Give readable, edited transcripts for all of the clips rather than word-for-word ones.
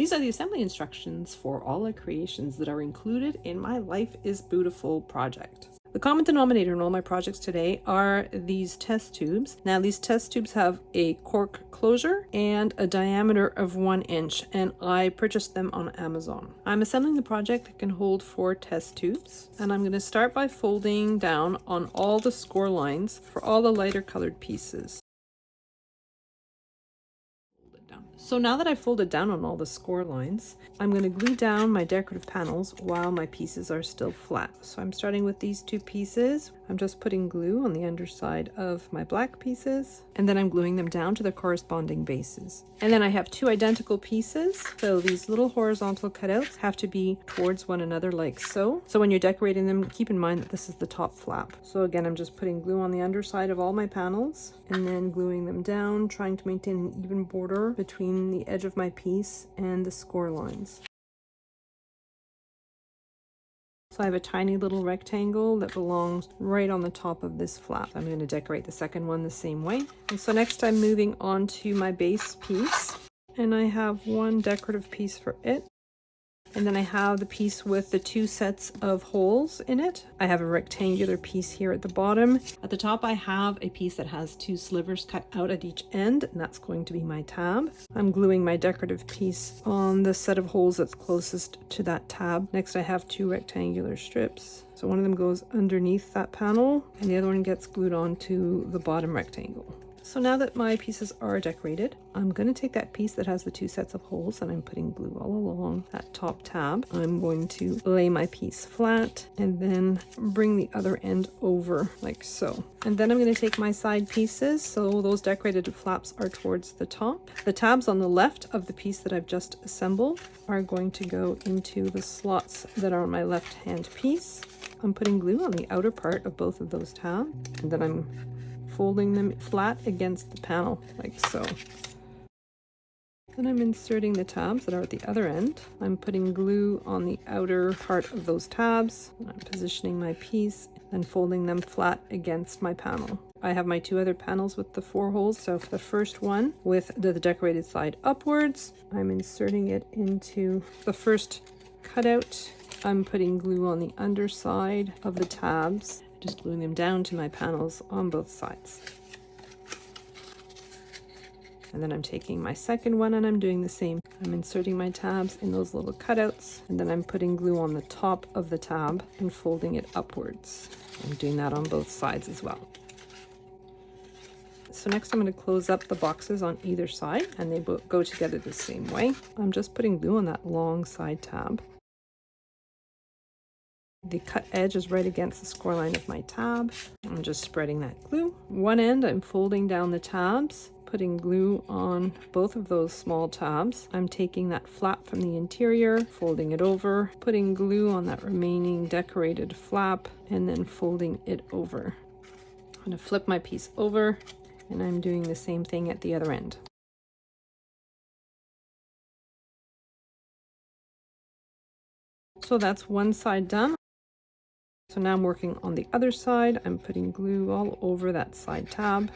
These are the assembly instructions for all the creations that are included in my Life is Beautiful project. The common denominator in all my projects today are these test tubes. Now these test tubes have a cork closure and a diameter of 1 inch, and I purchased them on Amazon. I'm assembling the project that can hold 4 test tubes, and I'm going to start by folding down on all the score lines for all the lighter colored pieces. So now that I've folded down on all the score lines, I'm going to glue down my decorative panels while my pieces are still flat. So I'm starting with these 2 pieces. I'm just putting glue on the underside of my black pieces, and then I'm gluing them down to their corresponding bases. And then I have 2 identical pieces, so these little horizontal cutouts have to be towards one another like so. So when you're decorating them, keep in mind that this is the top flap. So again, I'm just putting glue on the underside of all my panels and then gluing them down, trying to maintain an even border between the edge of my piece and the score lines. So I have a tiny little rectangle that belongs right on the top of this flap. I'm going to decorate the second one the same way. And so next I'm moving on to my base piece, and I have 1 decorative piece for it. And then I have the piece with the 2 sets of holes in it. I have a rectangular piece here at the bottom. At the top I have a piece that has 2 slivers cut out at each end, and that's going to be my tab. I'm gluing my decorative piece on the set of holes that's closest to that tab. Next I have 2 rectangular strips. So one of them goes underneath that panel and the other one gets glued onto the bottom rectangle. So now that my pieces are decorated, I'm going to take that piece that has the 2 sets of holes and I'm putting glue all along that top tab. I'm going to lay my piece flat and then bring the other end over like so. And then I'm going to take my side pieces, so those decorated flaps are towards the top. The tabs on the left of the piece that I've just assembled are going to go into the slots that are on my left hand piece. I'm putting glue on the outer part of both of those tabs, and then I'm folding them flat against the panel like so. Then I'm inserting the tabs that are at the other end. I'm putting glue on the outer part of those tabs. I'm positioning my piece and folding them flat against my panel. I have my 2 other panels with the 4 holes. So for the first one with the decorated side upwards, I'm inserting it into the first cutout. I'm putting glue on the underside of the tabs, just gluing them down to my panels on both sides. And then I'm taking my second one and I'm doing the same. I'm inserting my tabs in those little cutouts, and then I'm putting glue on the top of the tab and folding it upwards. I'm doing that on both sides as well. So next I'm going to close up the boxes on either side, and they both go together the same way. I'm just putting glue on that long side tab. The cut edge is right against the score line of my tab. I'm just spreading that glue. One end I'm folding down the tabs, putting glue on both of those small tabs. I'm taking that flap from the interior, folding it over, putting glue on that remaining decorated flap, and then folding it over. I'm going to flip my piece over, and I'm doing the same thing at the other end. So that's one side done. So now I'm working on the other side. I'm putting glue all over that side tab.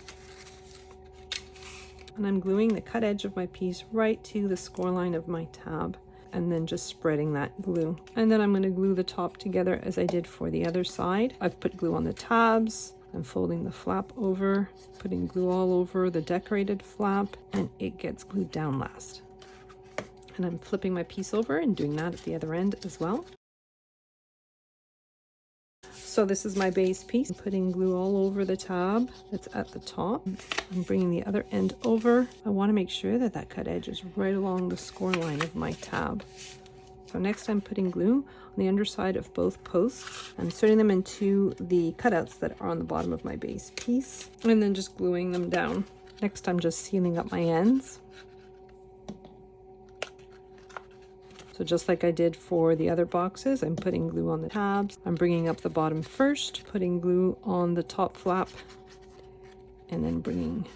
And I'm gluing the cut edge of my piece right to the score line of my tab, and then just spreading that glue. And then I'm going to glue the top together as I did for the other side. I've put glue on the tabs. I'm folding the flap over, putting glue all over the decorated flap, and it gets glued down last. And I'm flipping my piece over and doing that at the other end as well. So this is my base piece. I'm putting glue all over the tab that's at the top. I'm bringing the other end over. I want to make sure that that cut edge is right along the score line of my tab. So next I'm putting glue on the underside of both posts. I'm inserting them into the cutouts that are on the bottom of my base piece, and then just gluing them down. Next I'm just sealing up my ends. So just like I did for the other boxes, I'm putting glue on the tabs. I'm bringing up the bottom first, putting glue on the top flap, and then bringing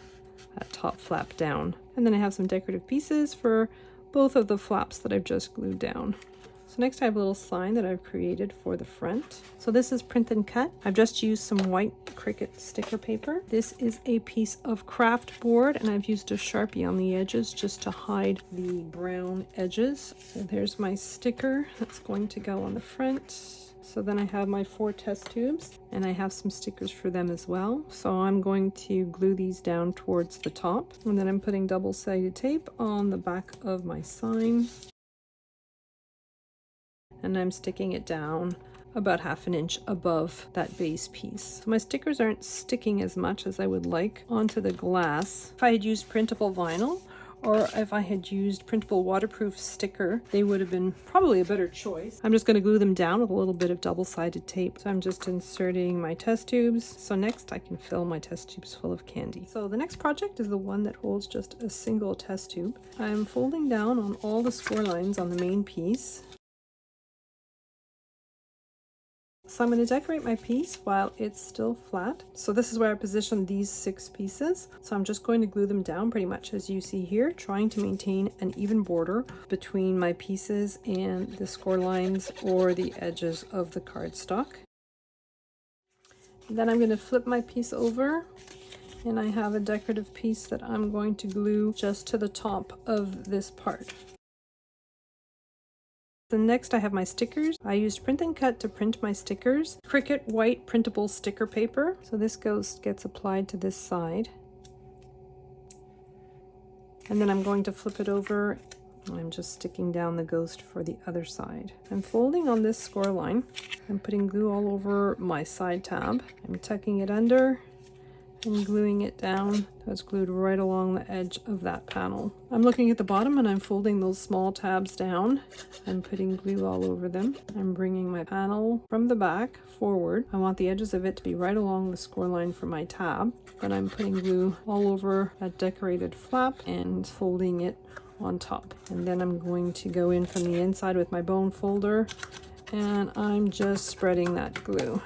that top flap down. And then I have some decorative pieces for both of the flaps that I've just glued down. So next I have a little sign that I've created for the front. So this is print and cut. I've just used some white Cricut sticker paper. This is a piece of craft board, and I've used a Sharpie on the edges just to hide the brown edges. So there's my sticker that's going to go on the front. So then I have my 4 test tubes, and I have some stickers for them as well. So I'm going to glue these down towards the top, and then I'm putting double-sided tape on the back of my sign, and I'm sticking it down about 1/2 inch above that base piece. So my stickers aren't sticking as much as I would like onto the glass. If I had used printable vinyl, or if I had used printable waterproof sticker, they would have been probably a better choice. I'm just going to glue them down with a little bit of double-sided tape. So I'm just inserting my test tubes. So next I can fill my test tubes full of candy. So the next project is the one that holds just a single test tube. I'm folding down on all the score lines on the main piece. So I'm going to decorate my piece while it's still flat. So this is where I position these 6 pieces. So I'm just going to glue them down pretty much as you see here, trying to maintain an even border between my pieces and the score lines or the edges of the cardstock. Then I'm going to flip my piece over, and I have a decorative piece that I'm going to glue just to the top of this part. Then next I have my stickers. I used print and cut to print my stickers. Cricut white printable sticker paper. So this gets applied to this side. And then I'm going to flip it over. I'm just sticking down the ghost for the other side. I'm folding on this score line. I'm putting glue all over my side tab. I'm tucking it under and gluing it down. That's glued right along the edge of that panel. I'm looking at the bottom and I'm folding those small tabs down. I'm putting glue all over them. I'm bringing my panel from the back forward. I want the edges of it to be right along the score line for my tab. Then I'm putting glue all over that decorated flap and folding it on top. And then I'm going to go in from the inside with my bone folder, and I'm just spreading that glue.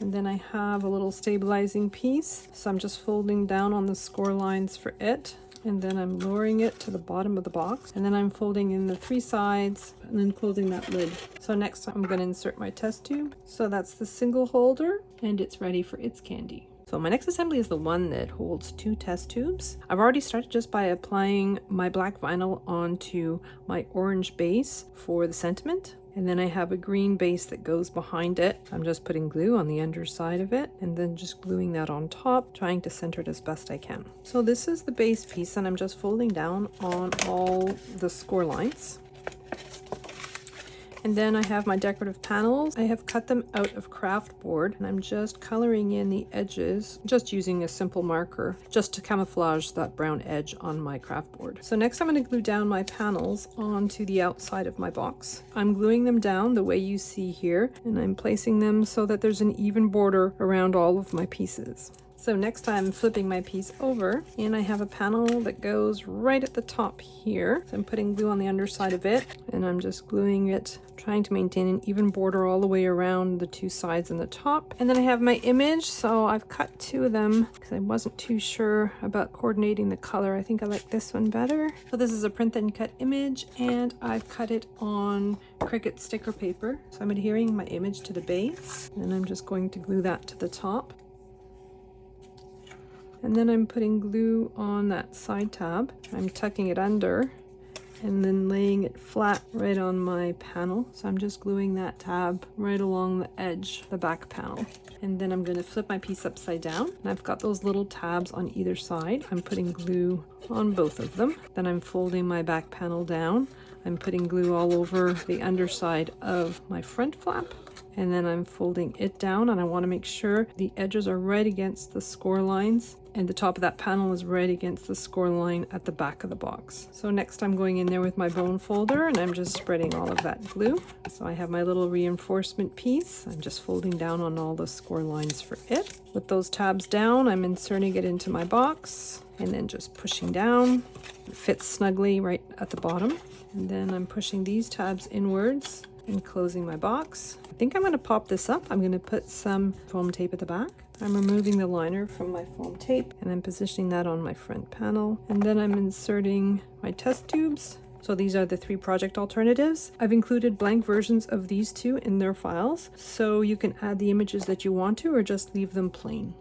And then I have a little stabilizing piece, so I'm just folding down on the score lines for it, and then I'm lowering it to the bottom of the box, and then I'm folding in the 3 sides and then closing that lid. So next I'm going to insert my test tube. So that's the single holder, and it's ready for its candy. So my next assembly is the one that holds 2 test tubes. I've already started just by applying my black vinyl onto my orange base for the sentiment. And then I have a green base that goes behind it. I'm just putting glue on the underside of it and then just gluing that on top, trying to center it as best I can. So this is the base piece, and I'm just folding down on all the score lines. And then I have my decorative panels. I have cut them out of craft board, and I'm just coloring in the edges, just using a simple marker, just to camouflage that brown edge on my craft board. So next I'm going to glue down my panels onto the outside of my box. I'm gluing them down the way you see here, and I'm placing them so that there's an even border around all of my pieces. So next I'm flipping my piece over, and I have a panel that goes right at the top here. So I'm putting glue on the underside of it, and I'm just gluing it, trying to maintain an even border all the way around the 2 sides and the top. And then I have my image, so I've cut 2 of them because I wasn't too sure about coordinating the color. I think I like this one better. So this is a print and cut image, and I've cut it on Cricut sticker paper. So I'm adhering my image to the base, and I'm just going to glue that to the top. And then I'm putting glue on that side tab. I'm tucking it under and then laying it flat right on my panel. So I'm just gluing that tab right along the edge, the back panel. And then I'm going to flip my piece upside down. And I've got those little tabs on either side. I'm putting glue on both of them. Then I'm folding my back panel down. I'm putting glue all over the underside of my front flap. And then I'm folding it down, and I want to make sure the edges are right against the score lines, and the top of that panel is right against the score line at the back of the box. So next I'm going in there with my bone folder, and I'm just spreading all of that glue. So I have my little reinforcement piece. I'm just folding down on all the score lines for it. With those tabs down, I'm inserting it into my box and then just pushing down. It fits snugly right at the bottom. And then I'm pushing these tabs inwards and closing my box. I think I'm going to pop this up. I'm going to put some foam tape at the back. I'm removing the liner from my foam tape, and I'm positioning that on my front panel. And then I'm inserting my test tubes. So these are the 3 project alternatives. I've included blank versions of these 2 in their files, so you can add the images that you want to or just leave them plain.